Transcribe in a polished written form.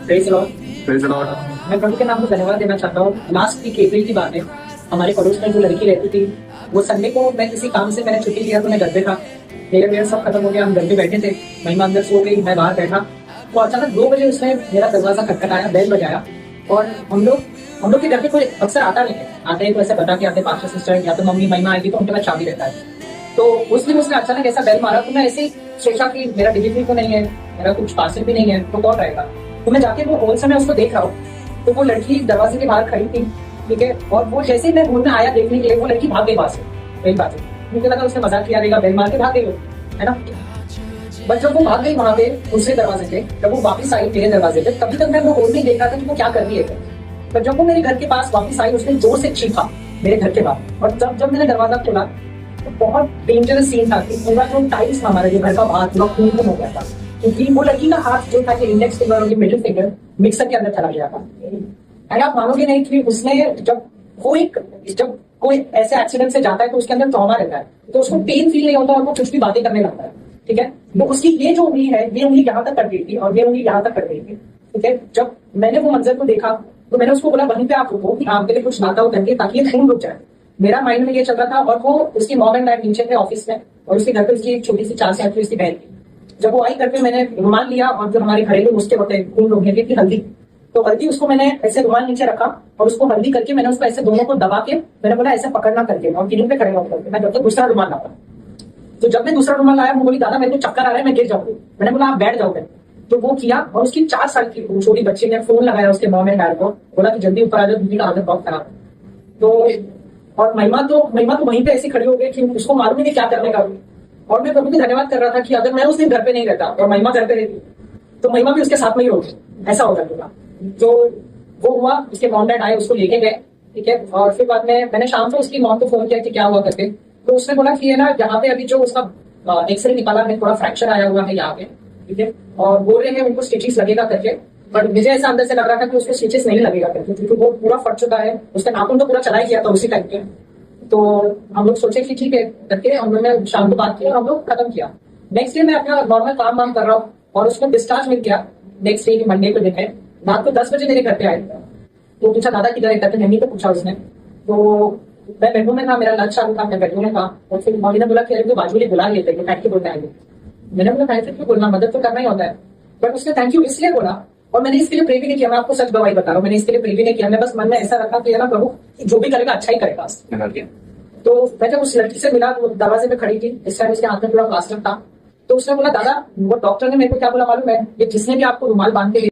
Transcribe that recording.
Praise the Lord. Praise the Lord. मैं प्रभु के नाम को धन्यवाद देना चाहता हूँ। लास्ट वीक अप्रैल की बात है, हमारे पड़ोस में जो लड़की रहती थी, वो संडे को मैं किसी काम से मैंने छुट्टी लिया तो मैं घर पे था। मेरा सब खत्म हो गया, हम घर पे बैठे थे। महिमा अंदर सो गई, मैं बाहर बैठा। तो अचानक 2 बजे उसने मेरा दरवाजा खटखटाया, बेल बजाया और हम लोग के घर पे कोई अक्सर आता नहीं है। आते हैं तो ऐसे बता के आते, पास्टर सिस्टर या तो मम्मी महिमा आएगी तो उनके पास चाबी रहता है। तो उस दिन उसने अचानक ऐसा बेल मारा तो मैं ऐसे ही सोचा कि मेरा डिलीवरी तो नहीं है, मेरा कुछ पार्सल भी नहीं है, तो कौन रहेगा। तो मैं जाके वो हॉल से मैं उसको देख रहा हूँ, तो वो लड़की दरवाजे के बाहर खड़ी थी, ठीक है। और वो जैसे ही मैं रूम में आया देखने के लिए, वो लड़की भाग गई वहां से। वही बात है, मुझे लगा उसने मजाक किया देगा, बेल मार के भाग गई हो, है ना। बट जब वो भाग गई वहां पे दूसरे दरवाजे पे, जब वो वापस आई मेरे दरवाजे पे, तभी तक मैं वो हॉल में देख रहा था कि वो क्या कर रही है। पर जब वो मेरे घर के पास वापस आई, उसने जोर से चीखा मेरे घर के बाहर। और जब मैंने दरवाजा खोला तो बहुत डेंजरस सीन था कि पूरा जो टाइल्स था हमारे जो घर का बाहर पूरा खून हो गया था, क्योंकि वो लड़की का हाथ जो था कि इंडेक्स फिंगर और मिडिल फिंगर मिक्सर के अंदर चला गया था। एंड आप मानोगे नहीं कि उसने जब कोई ऐसे एक्सीडेंट से जाता है तो उसके अंदर ट्रॉमा रहता है, तो उसको पेन फील नहीं होता और वो कुछ भी बातें करने लगता है, ठीक है। तो उसकी ये जो उंगली है, ये उंगली यहाँ तक कर गई थी और ये उंगली यहाँ तक कर गई थी, ठीक है। जब मैंने वो मंजर को देखा तो मैंने उसको बोला वहीं पे आप रुको कि आपके लिए कुछ लाता हो करके, ताकि ये खून रुक जाए। मेरा माइंड में ये चल रहा था। और वो उसकी मॉम एंड डैड नीचे थे ऑफिस में, और उसके घर पे उसकी एक छोटी सी 4 साल की उसकी बहन थी। जब वो आई घर पे, मैंने रुमाल लिया और जो हमारे घरेलू नुस्खे होते हैं खून रोकने के, हल्दी, तो हल्दी उसको मैंने ऐसे रुमाल नीचे रखा और उसको हल्दी करके मैंने उसको ऐसे दोनों को दबा के मैंने बोला ऐसे पकड़ना करके, और किन्हीं पे खड़े होकर मैं जब तक दूसरा रुमाल लाता। तो जब मैं दूसरा रुमाल लाया, वो बोली दादा मेरे को चक्कर आ रहा है, मैं गिर जाऊंगी। मैंने बोला आप बैठ जाओगे। तो वो किया, और उसकी 4 साल की छोटी बच्ची ने फोन लगाया उसके मॉम एंड डैड को, बोला कि जल्दी ऊपर आ जाओ, दीदी का हालत बहुत खराब है। तो और महिमा तो वहीं पे ऐसी खड़ी हो गई कि उसको मालूम ही नहीं क्या करने का। और मैं प्रभु को धन्यवाद कर रहा था कि अगर मैं उस दिन घर पे नहीं रहता और महिमा घर पे रहती तो महिमा भी उसके साथ में ही होगी, ऐसा हो जाएगा। तो वो हुआ, उसके मॉम डैड आए, उसको लेके गए, ठीक है। और फिर बाद में मैंने शाम को उसकी मॉम को फोन किया कि क्या हुआ करके। तो उसने बोला कि ये ना यहाँ पे अभी जो उसका एक्सरे निकाला है, थोड़ा फ्रैक्चर आया हुआ है यहाँ पे, ठीक है। और बोल रहे हैं उनको स्टिचेस लगेगा करके। बट मुझे ऐसा अंदर से लग रहा था कि उसको स्टिचेस नहीं लगेगा करके, क्योंकि वो पूरा फट चुका है, उसका नाखून तो पूरा चला ही गया था उसी टाइप के। तो हम लोग सोचे कि ठीक है करके हम लोग ने शाम को बात किया, हम लोग खत्म किया। नेक्स्ट डे मैं अपना नॉर्मल काम वाम कर रहा हूँ और उसको डिस्चार्ज मिल गया। नेक्स्ट डे मंडे को दिन है, रात को 10 बजे मेरे घर पे आए। तो पूछा दादा किधर है करके, मम्मी को पूछा उसने। तो मैं बेडरूम में था, मेरा लंच चालू था, मैं बेडरूम में था। और फिर मम्मी ने बोला कि अरे बाजू में बुला लेते हैं, थैंक यू बोलना है। मैंने बोला थैंक यू क्यों बोलना, मदद तो करना ही होता है। बट उसने थैंक यू इसलिए बोला, और मैंने इसके लिए प्रे भी नहीं किया, मैं आपको सच गवाही बता रहा हूँ, मैंने इसके लिए प्रे भी नहीं किया। मैं बस मन में ऐसा रखा कि ना प्रभु जो भी करेगा अच्छा ही करेगा। तो मैं जब उस लड़की से मिला, वो दरवाजे पे खड़ी थी, इस टाइम उसके हाथ में पूरा प्लास्टर था। तो उसने बोला दादा, वो डॉक्टर ने मेरे को क्या बोला मालूम है, कि जिसने भी आपको रुमाल बांध के